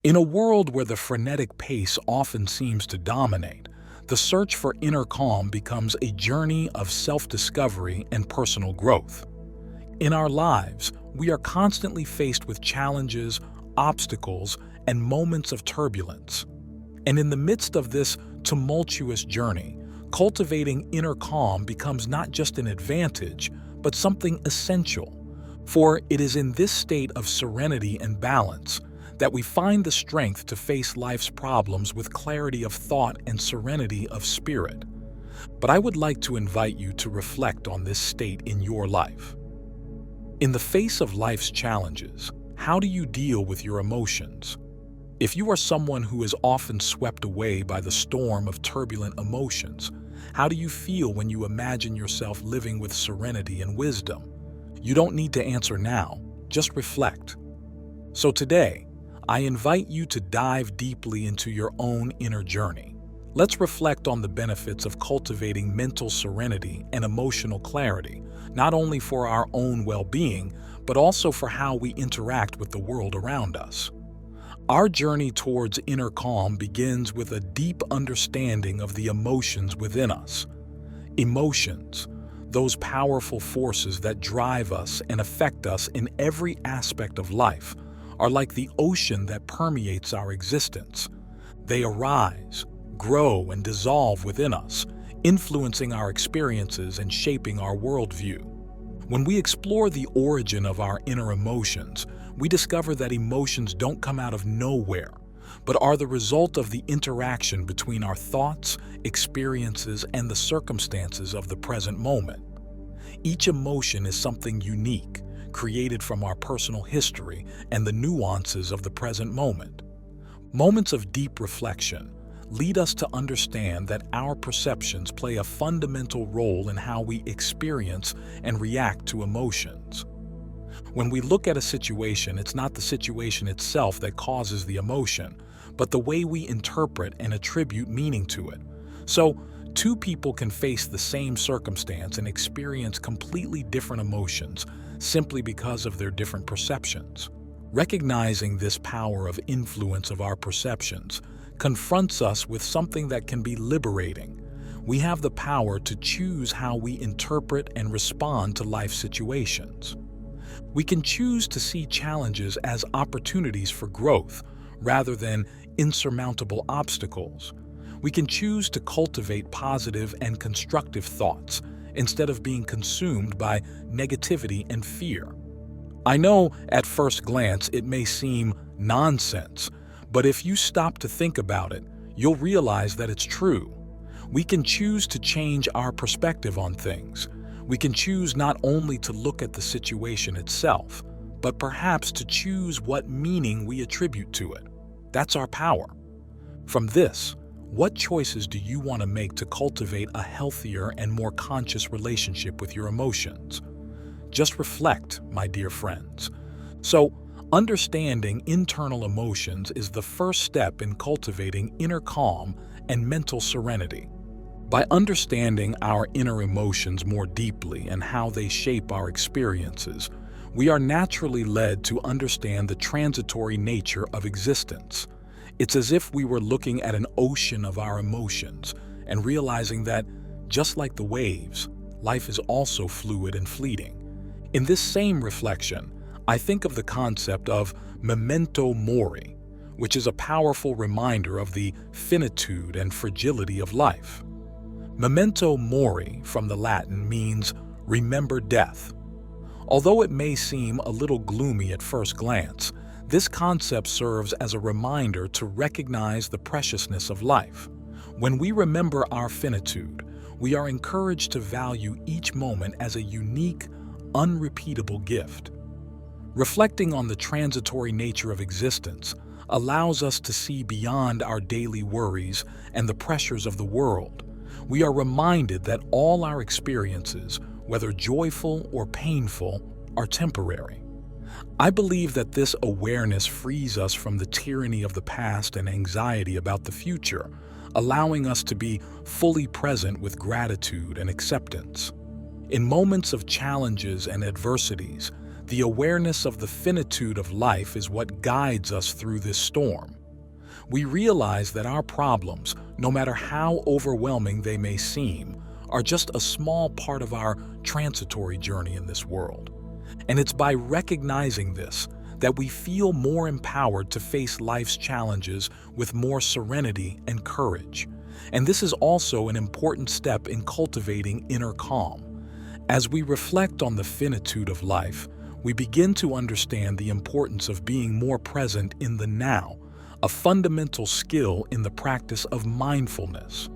In a world where the frenetic pace often seems to dominate, the search for inner calm becomes a journey of self-discovery and personal growth. In our lives, we are constantly faced with challenges, obstacles, and moments of turbulence. And in the midst of this tumultuous journey, cultivating inner calm becomes not just an advantage, but something essential. For it is in this state of serenity and balance that we find the strength to face life's problems with clarity of thought and serenity of spirit. But I would like to invite you to reflect on this state in your life. In the face of life's challenges, how do you deal with your emotions? If you are someone who is often swept away by the storm of turbulent emotions, how do you feel when you imagine yourself living with serenity and wisdom? You don't need to answer now, just reflect. So today, I invite you to dive deeply into your own inner journey. Let's reflect on the benefits of cultivating mental serenity and emotional clarity, not only for our own well-being, but also for how we interact with the world around us. Our journey towards inner calm begins with a deep understanding of the emotions within us. Emotions, those powerful forces that drive us and affect us in every aspect of life, are like the ocean that permeates our existence. They arise, grow, and dissolve within us, influencing our experiences and shaping our worldview. When we explore the origin of our inner emotions, we discover that emotions don't come out of nowhere, but are the result of the interaction between our thoughts, experiences, and the circumstances of the present moment. Each emotion is something unique, created from our personal history and the nuances of the present moment. Moments of deep reflection lead us to understand that our perceptions play a fundamental role in how we experience and react to emotions. When we look at a situation, it's not the situation itself that causes the emotion, but the way we interpret and attribute meaning to it. So, two people can face the same circumstance and experience completely different emotions simply because of their different perceptions. Recognizing this power of influence of our perceptions confronts us with something that can be liberating. We have the power to choose how we interpret and respond to life situations. We can choose to see challenges as opportunities for growth rather than insurmountable obstacles. We can choose to cultivate positive and constructive thoughts instead of being consumed by negativity and fear. I know at first glance it may seem nonsense, but if you stop to think about it, you'll realize that it's true. We can choose to change our perspective on things. We can choose not only to look at the situation itself, but perhaps to choose what meaning we attribute to it. That's our power. From this, what choices do you want to make to cultivate a healthier and more conscious relationship with your emotions? Just reflect, my dear friends. So, understanding internal emotions is the first step in cultivating inner calm and mental serenity. By understanding our inner emotions more deeply and how they shape our experiences, we are naturally led to understand the transitory nature of existence. It's as if we were looking at an ocean of our emotions and realizing that, just like the waves, life is also fluid and fleeting. In this same reflection, I think of the concept of memento mori, which is a powerful reminder of the finitude and fragility of life. Memento mori, from the Latin, means remember death. Although it may seem a little gloomy at first glance, this concept serves as a reminder to recognize the preciousness of life. When we remember our finitude, we are encouraged to value each moment as a unique, unrepeatable gift. Reflecting on the transitory nature of existence allows us to see beyond our daily worries and the pressures of the world. We are reminded that all our experiences, whether joyful or painful, are temporary. I believe that this awareness frees us from the tyranny of the past and anxiety about the future, allowing us to be fully present with gratitude and acceptance. In moments of challenges and adversities, The awareness of the finitude of life is what guides us through this storm. We realize that our problems, no matter how overwhelming they may seem, are just a small part of our transitory journey in this world. And it's by recognizing this that we feel more empowered to face life's challenges with more serenity and courage. And this is also an important step in cultivating inner calm. As we reflect on the finitude of life, we begin to understand the importance of being more present in the now, a fundamental skill in the practice of mindfulness.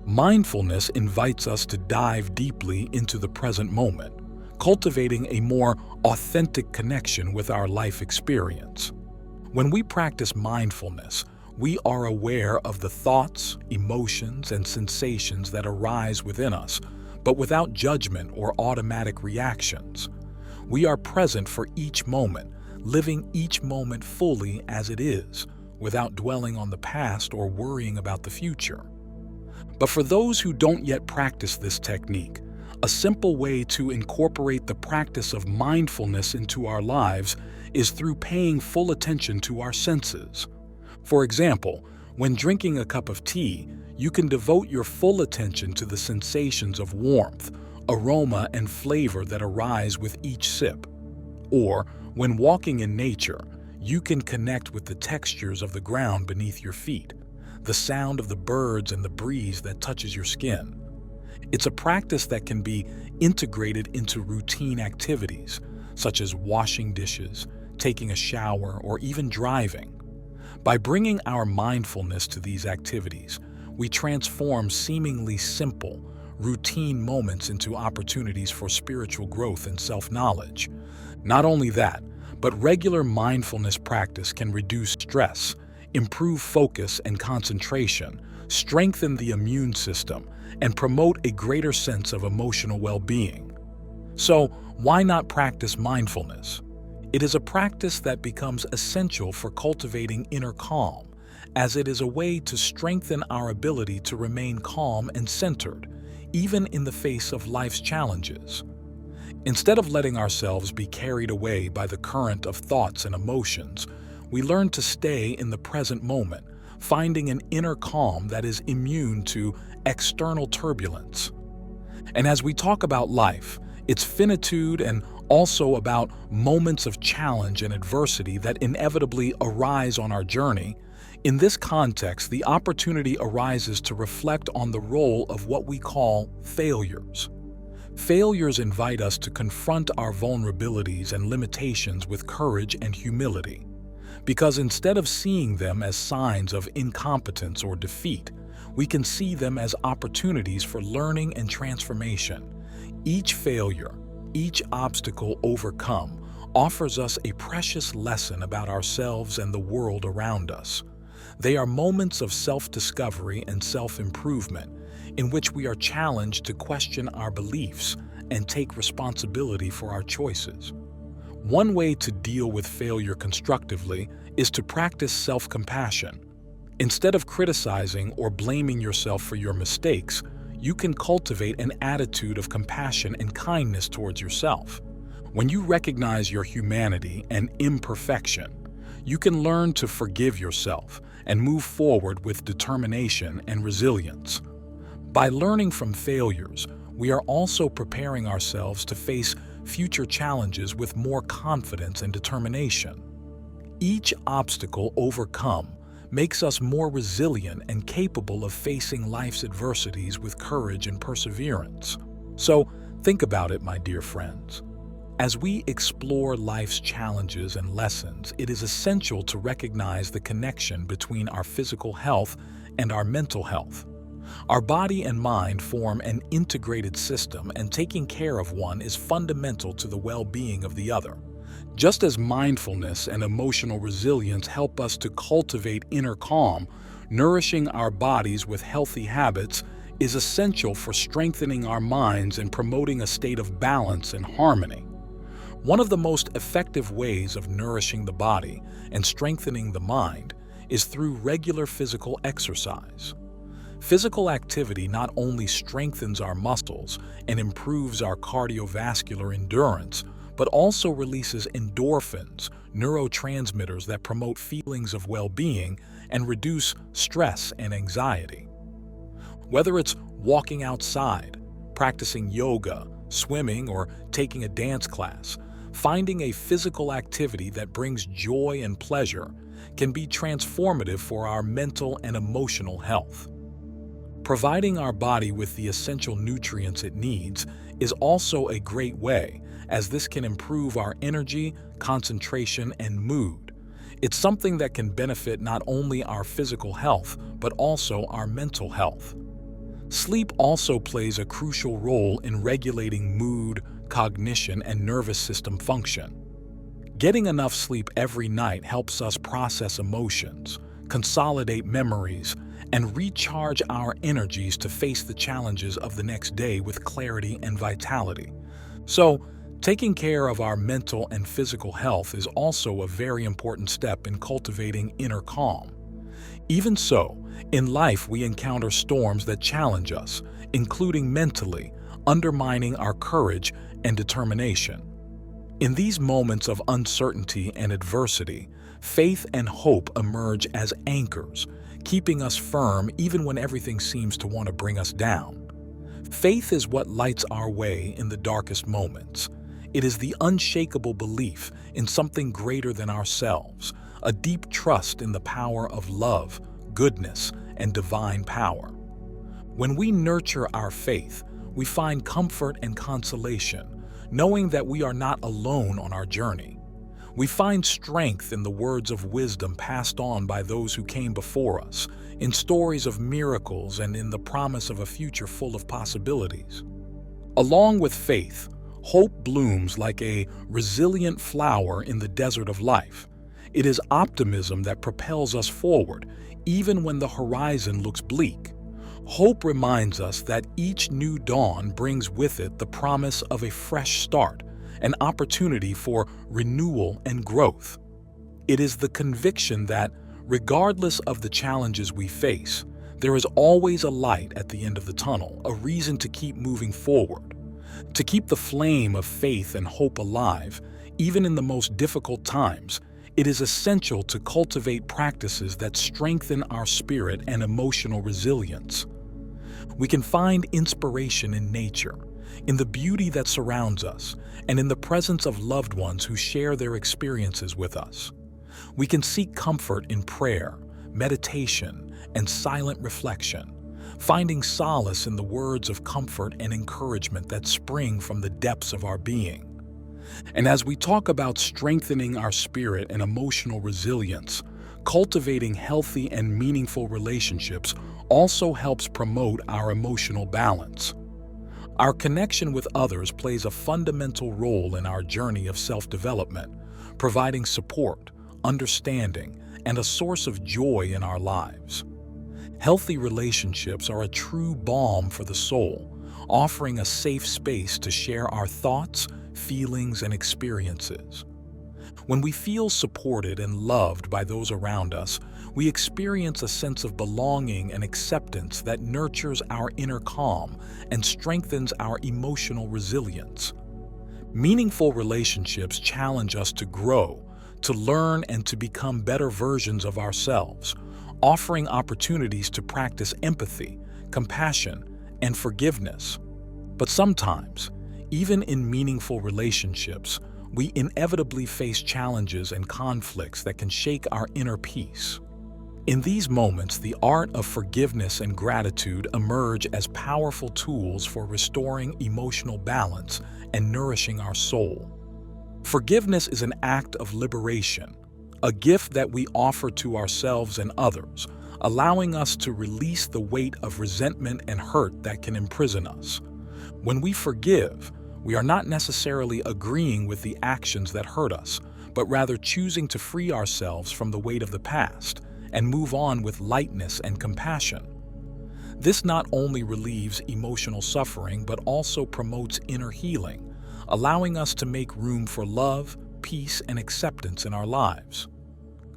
Mindfulness invites us to dive deeply into the present moment, cultivating a more authentic connection with our life experience. When we practice mindfulness, we are aware of the thoughts, emotions, and sensations that arise within us, but without judgment or automatic reactions. We are present for each moment, living each moment fully as it is, without dwelling on the past or worrying about the future. But for those who don't yet practice this technique, a simple way to incorporate the practice of mindfulness into our lives is through paying full attention to our senses. For example, when drinking a cup of tea, you can devote your full attention to the sensations of warmth, aroma, and flavor that arise with each sip. Or, when walking in nature, you can connect with the textures of the ground beneath your feet, the sound of the birds and the breeze that touches your skin. It's a practice that can be integrated into routine activities, such as washing dishes, taking a shower, or even driving. By bringing our mindfulness to these activities, we transform seemingly simple, routine moments into opportunities for spiritual growth and self-knowledge. Not only that, but regular mindfulness practice can reduce stress, improve focus and concentration, strengthen the immune system, and promote a greater sense of emotional well-being. So, why not practice mindfulness? It is a practice that becomes essential for cultivating inner calm, as it is a way to strengthen our ability to remain calm and centered, even in the face of life's challenges. Instead of letting ourselves be carried away by the current of thoughts and emotions, we learn to stay in the present moment, finding an inner calm that is immune to external turbulence. And as we talk about life, its finitude, and also about moments of challenge and adversity that inevitably arise on our journey, in this context, the opportunity arises to reflect on the role of what we call failures. Failures invite us to confront our vulnerabilities and limitations with courage and humility. Because instead of seeing them as signs of incompetence or defeat, we can see them as opportunities for learning and transformation. Each failure, each obstacle overcome, offers us a precious lesson about ourselves and the world around us. They are moments of self-discovery and self-improvement, in which we are challenged to question our beliefs and take responsibility for our choices. One way to deal with failure constructively is to practice self-compassion. Instead of criticizing or blaming yourself for your mistakes, you can cultivate an attitude of compassion and kindness towards yourself. When you recognize your humanity and imperfection, you can learn to forgive yourself and move forward with determination and resilience. By learning from failures, we are also preparing ourselves to face future challenges with more confidence and determination. Each obstacle overcome makes us more resilient and capable of facing life's adversities with courage and perseverance. So, think about it, my dear friends. As we explore life's challenges and lessons, it is essential to recognize the connection between our physical health and our mental health. Our body and mind form an integrated system, and taking care of one is fundamental to the well-being of the other. Just as mindfulness and emotional resilience help us to cultivate inner calm, nourishing our bodies with healthy habits is essential for strengthening our minds and promoting a state of balance and harmony. One of the most effective ways of nourishing the body and strengthening the mind is through regular physical exercise. Physical activity not only strengthens our muscles and improves our cardiovascular endurance, but also releases endorphins, neurotransmitters that promote feelings of well-being and reduce stress and anxiety. Whether it's walking outside, practicing yoga, swimming, or taking a dance class, finding a physical activity that brings joy and pleasure can be transformative for our mental and emotional health. Providing our body with the essential nutrients it needs is also a great way, as this can improve our energy, concentration, and mood. It's something that can benefit not only our physical health, but also our mental health. Sleep also plays a crucial role in regulating mood, cognition, and nervous system function. Getting enough sleep every night helps us process emotions, consolidate memories, and recharge our energies to face the challenges of the next day with clarity and vitality. So, taking care of our mental and physical health is also a very important step in cultivating inner calm. Even so, in life we encounter storms that challenge us, including mentally, undermining our courage and determination. In these moments of uncertainty and adversity, faith and hope emerge as anchors, keeping us firm even when everything seems to want to bring us down. Faith is what lights our way in the darkest moments. It is the unshakable belief in something greater than ourselves, a deep trust in the power of love, goodness, and divine power. When we nurture our faith, we find comfort and consolation, knowing that we are not alone on our journey. We find strength in the words of wisdom passed on by those who came before us, in stories of miracles, and in the promise of a future full of possibilities. Along with faith, hope blooms like a resilient flower in the desert of life. It is optimism that propels us forward, even when the horizon looks bleak. Hope reminds us that each new dawn brings with it the promise of a fresh start, an opportunity for renewal and growth. It is the conviction that, regardless of the challenges we face, there is always a light at the end of the tunnel, a reason to keep moving forward. To keep the flame of faith and hope alive, even in the most difficult times, it is essential to cultivate practices that strengthen our spirit and emotional resilience. We can find inspiration in nature, in the beauty that surrounds us, and in the presence of loved ones who share their experiences with us. We can seek comfort in prayer, meditation, and silent reflection, finding solace in the words of comfort and encouragement that spring from the depths of our being. And as we talk about strengthening our spirit and emotional resilience, cultivating healthy and meaningful relationships also helps promote our emotional balance. Our connection with others plays a fundamental role in our journey of self-development, providing support, understanding, and a source of joy in our lives. Healthy relationships are a true balm for the soul, offering a safe space to share our thoughts, feelings, and experiences. When we feel supported and loved by those around us, we experience a sense of belonging and acceptance that nurtures our inner calm and strengthens our emotional resilience. Meaningful relationships challenge us to grow, to learn, and to become better versions of ourselves, offering opportunities to practice empathy, compassion, and forgiveness. But sometimes, even in meaningful relationships, we inevitably face challenges and conflicts that can shake our inner peace. In these moments, the art of forgiveness and gratitude emerge as powerful tools for restoring emotional balance and nourishing our soul. Forgiveness is an act of liberation, a gift that we offer to ourselves and others, allowing us to release the weight of resentment and hurt that can imprison us. When we forgive, we are not necessarily agreeing with the actions that hurt us, but rather choosing to free ourselves from the weight of the past and move on with lightness and compassion. This not only relieves emotional suffering, but also promotes inner healing, allowing us to make room for love, peace, and acceptance in our lives.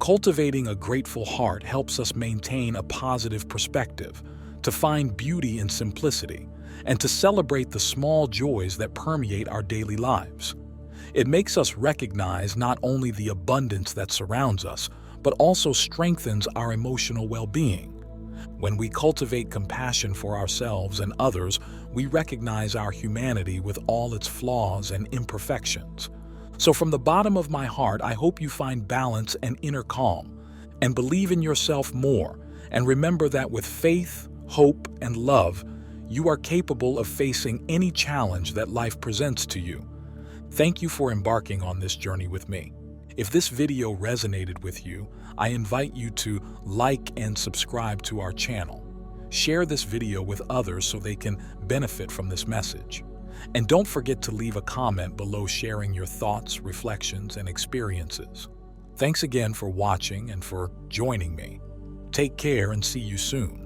Cultivating a grateful heart helps us maintain a positive perspective, to find beauty in simplicity, and to celebrate the small joys that permeate our daily lives. It makes us recognize not only the abundance that surrounds us, but also strengthens our emotional well-being. When we cultivate compassion for ourselves and others, we recognize our humanity with all its flaws and imperfections. So from the bottom of my heart, I hope you find balance and inner calm, and believe in yourself more, and remember that with faith, hope, and love, you are capable of facing any challenge that life presents to you. Thank you for embarking on this journey with me. If this video resonated with you, I invite you to like and subscribe to our channel. Share this video with others so they can benefit from this message. And don't forget to leave a comment below sharing your thoughts, reflections, and experiences. Thanks again for watching and for joining me. Take care and see you soon.